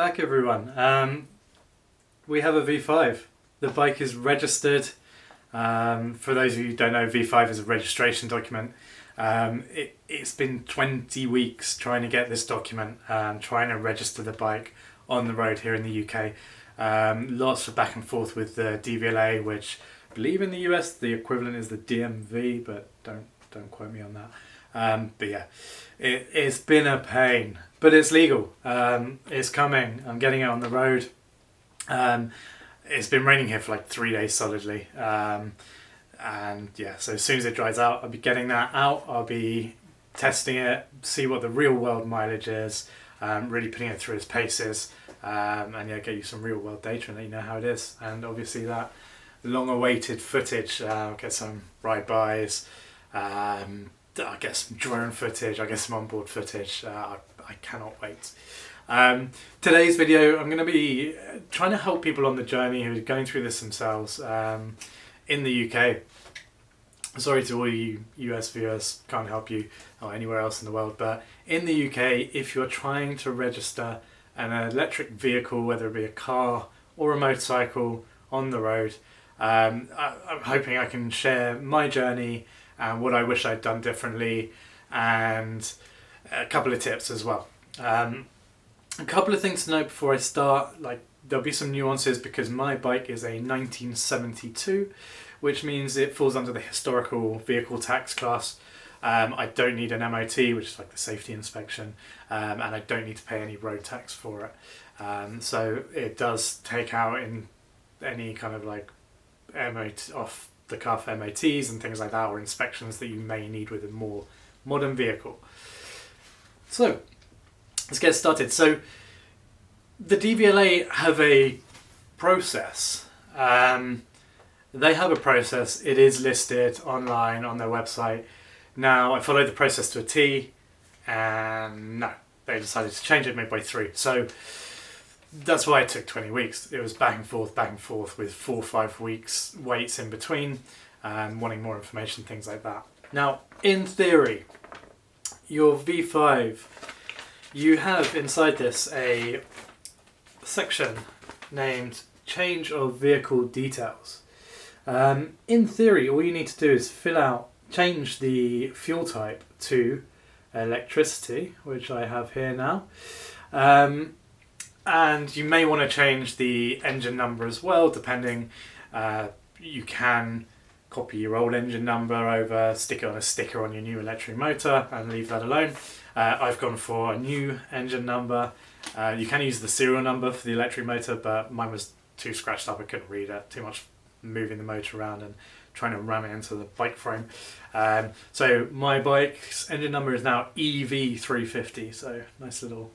back, everyone. We have a V5. The bike is registered. For those of you who don't know, V5 is a registration document. It's been 20 weeks trying to get this document, trying to register the bike on the road here in the UK. Lots of back and forth with the DVLA, which I believe in the US the equivalent is the DMV, but don't quote me on that. But yeah, it's been a pain, but it's legal. It's coming. I'm getting it on the road. It's been raining here for like 3 days solidly. And yeah, so as soon as it dries out, I'll be getting that out. I'll be testing it, see what the real world mileage is, really putting it through its paces, and yeah, get you some real world data and let you know how it is. And obviously that long awaited footage, get some ride-bys, I get some drone footage, I get some onboard footage. I cannot wait. Today's video, I'm going to be trying to help people on the journey who are going through this themselves in the UK. Sorry to all you US viewers, can't help you or anywhere else in the world, but in the UK, if you're trying to register an electric vehicle, whether it be a car or a motorcycle on the road, I'm hoping I can share my journey and what I wish I'd done differently, and a couple of tips as well. A couple of things to note before I start, like there'll be some nuances because my bike is a 1972, which means it falls under the historical vehicle tax class. I don't need an MOT, which is like the safety inspection, and I don't need to pay any road tax for it. So it does take out in any kind of like MOT, off the cuff MOTs and things like that, or inspections that you may need with a more modern vehicle. So let's get started. So the DVLA have a process. They have a process. It is listed online on their website. Now, I followed the process to a T, and no, they decided to change it midway through. So that's why it took 20 weeks. It was back and forth with 4 or 5 weeks waits in between, wanting more information, things like that. Now, in theory, your V5, you have inside this a section named Change of Vehicle Details. In theory, all you need to do is change the fuel type to electricity, which I have here now. And you may want to change the engine number as well, depending. You can copy your old engine number over, stick it on a sticker on your new electric motor and leave that alone. I've gone for a new engine number. You can use the serial number for the electric motor, but mine was too scratched up, I couldn't read it, too much moving the motor around and trying to ram it into the bike frame. So my bike's engine number is now EV350, so nice little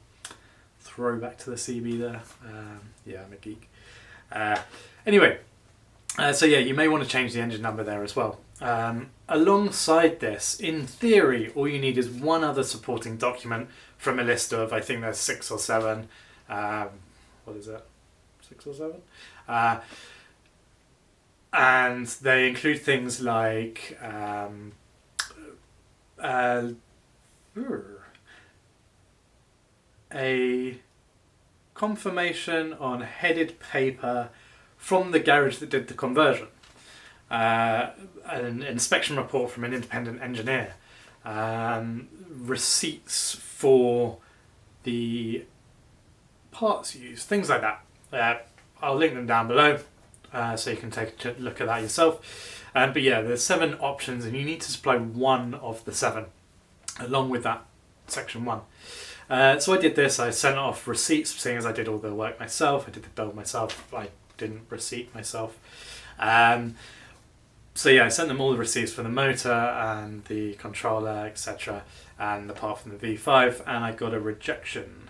throwback to the CB there. Yeah, I'm a geek. Anyway, so yeah, you may want to change the engine number there as well. Alongside this, in theory, all you need is one other supporting document from a list of, I think there's 6 or 7. What is it? 6 or 7? And they include things like a confirmation on headed paper from the garage that did the conversion, an inspection report from an independent engineer, receipts for the parts used, things like that. I'll link them down below so you can take a look at that yourself. But yeah, there's 7 options and you need to supply one of the 7 along with that section 1. So I did this. I sent off receipts, seeing as I did all the work myself. I did the build myself. I didn't receipt myself. So yeah, I sent them all the receipts for the motor and the controller, etc., and the part from the V5, and I got a rejection.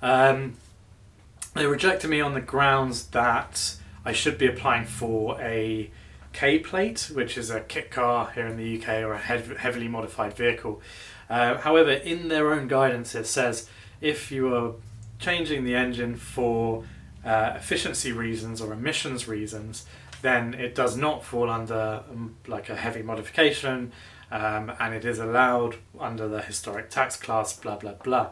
They rejected me on the grounds that I should be applying for a K plate, which is a kit car here in the UK, or a heavily modified vehicle. However, in their own guidance it says if you are changing the engine for efficiency reasons or emissions reasons, then it does not fall under like a heavy modification, and it is allowed under the historic tax class, blah blah blah.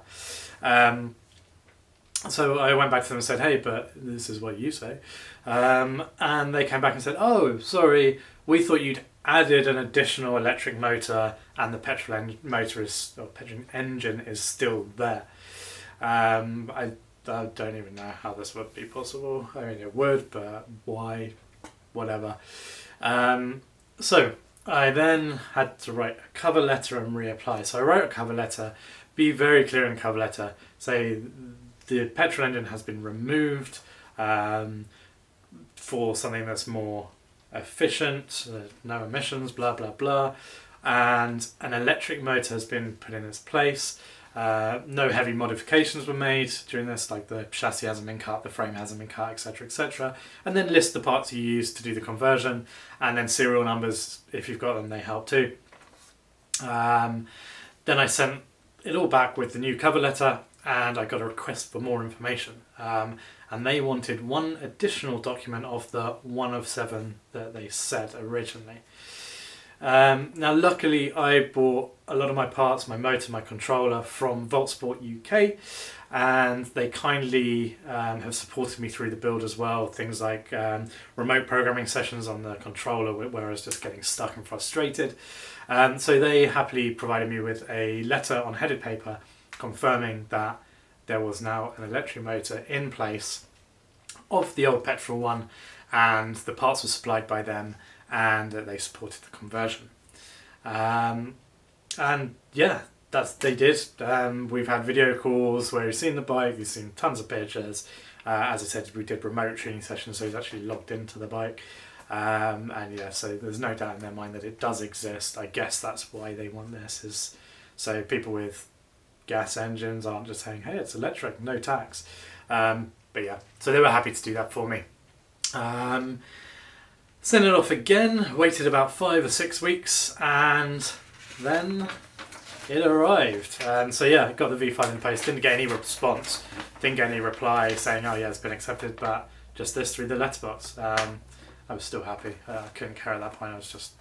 So I went back to them and said, hey, but this is what you say. And they came back and said, oh, sorry, we thought you'd added an additional electric motor and the petrol engine is still there. I don't even know how this would be possible. I mean, it would, but why? Whatever. So I then had to write a cover letter and reapply. So I wrote a cover letter, be very clear in the cover letter, say the petrol engine has been removed for something that's more efficient, no emissions, blah, blah, blah, and an electric motor has been put in its place. No heavy modifications were made during this, like the chassis hasn't been cut, the frame hasn't been cut, etc., etc. And then list the parts you used to do the conversion, and then serial numbers, if you've got them, they help too. Then I sent it all back with the new cover letter, and I got a request for more information. And they wanted one additional document of the 1 of 7 that they said originally. Now luckily I bought a lot of my parts, my motor, my controller from Voltsport UK, and they kindly have supported me through the build as well. Things like remote programming sessions on the controller where I was just getting stuck and frustrated. So they happily provided me with a letter on headed paper confirming that there was now an electric motor in place of the old petrol one, and the parts were supplied by them, and that they supported the conversion. And yeah, they did. We've had video calls where you've seen the bike, you've seen tons of pictures. As I said, we did remote training sessions, so he's actually logged into the bike. And yeah, so there's no doubt in their mind that it does exist. I guess that's why they want this, is so people with gas engines aren't just saying, hey, it's electric, no tax. But yeah, so they were happy to do that for me. Sent it off again, waited about 5 or 6 weeks, and then it arrived. So yeah, got the V5 in place, didn't get any response, didn't get any reply saying, oh yeah, it's been accepted, but just this through the letterbox. I was still happy. I couldn't care at that point, I was just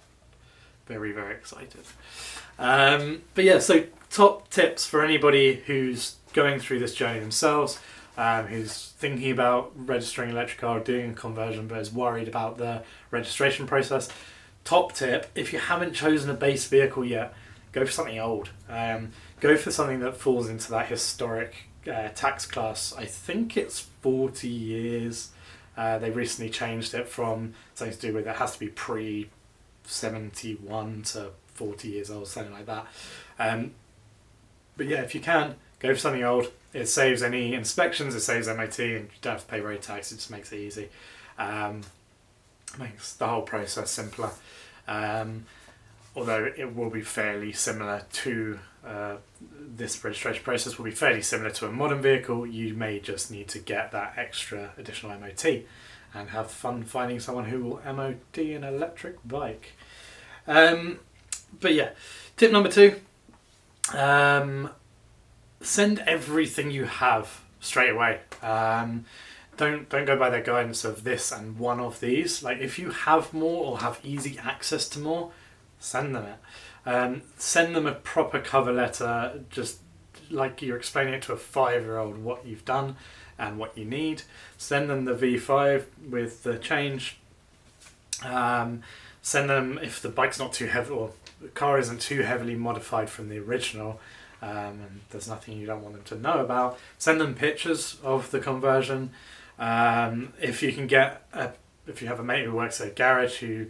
very, very excited. But yeah, so top tips for anybody who's going through this journey themselves, who's thinking about registering an electric car or doing a conversion but is worried about the registration process. Top tip, if you haven't chosen a base vehicle yet, go for something old. Go for something that falls into that historic tax class. I think it's 40 years. They recently changed it from something to do with it has to be pre-71 to 40 years old, something like that. But yeah, if you can, go for something old. It saves any inspections, it saves MOT, and you don't have to pay road tax, it just makes it easy. Makes the whole process simpler. Although it will be fairly similar to, this registration process will be fairly similar to a modern vehicle. You may just need to get that extra additional MOT and have fun finding someone who will MOT an electric bike. But yeah, tip number 2, send everything you have straight away. Don't go by their guidance of this and one of these. Like if you have more or have easy access to more, send them it. Send them a proper cover letter, just like you're explaining it to a 5-year-old what you've done and what you need. Send them the V5 with the change. Send them if the bike's not too heavy or the car isn't too heavily modified from the original, and there's nothing you don't want them to know about. Send them pictures of the conversion. If you can get if you have a mate who works at a garage who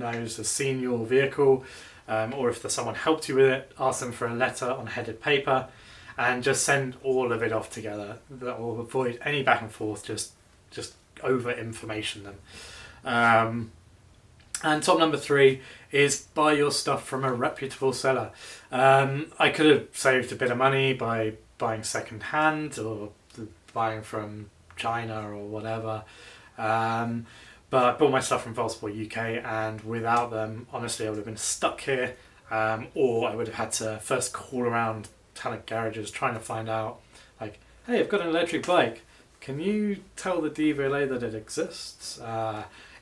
has seen your vehicle, or if there's someone helped you with it, ask them for a letter on headed paper, and just send all of it off together. That will avoid any back and forth. Just over information them. And top number 3 is buy your stuff from a reputable seller. I could have saved a bit of money by buying second hand or buying from China or whatever. But I bought my stuff from Voltsport UK, and without them, honestly, I would have been stuck here, or I would have had to first call around a ton of garages trying to find out, like, hey, I've got an electric bike. Can you tell the DVLA that it exists?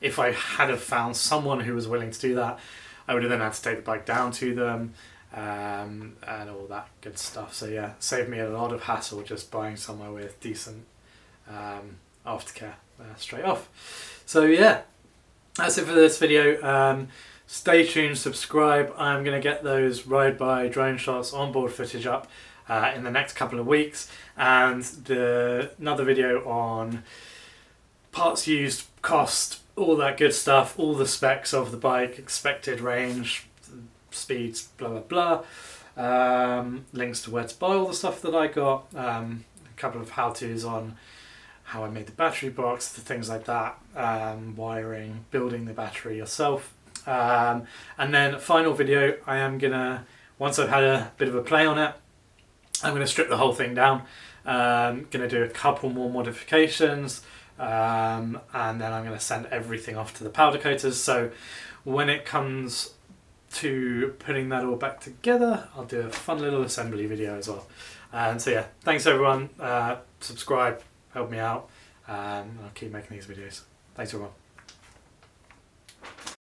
If I had have found someone who was willing to do that, I would have then had to take the bike down to them, and all that good stuff. So yeah, saved me a lot of hassle just buying somewhere with decent aftercare straight off. So yeah, that's it for this video. Stay tuned, subscribe. I'm going to get those ride-by drone shots, onboard footage up in the next couple of weeks, and another video on parts used, cost, all that good stuff, all the specs of the bike, expected range, speeds, blah blah blah, links to where to buy all the stuff that I got, a couple of how-tos on how I made the battery box, the things like that, wiring, building the battery yourself, and then final video, I am gonna, once I've had a bit of a play on it, I'm gonna strip the whole thing down, gonna do a couple more modifications, and then I'm gonna send everything off to the powder coaters. So when it comes to putting that all back together, I'll do a fun little assembly video as well. And so yeah, thanks everyone, subscribe, help me out, and I'll keep making these videos. Thanks everyone.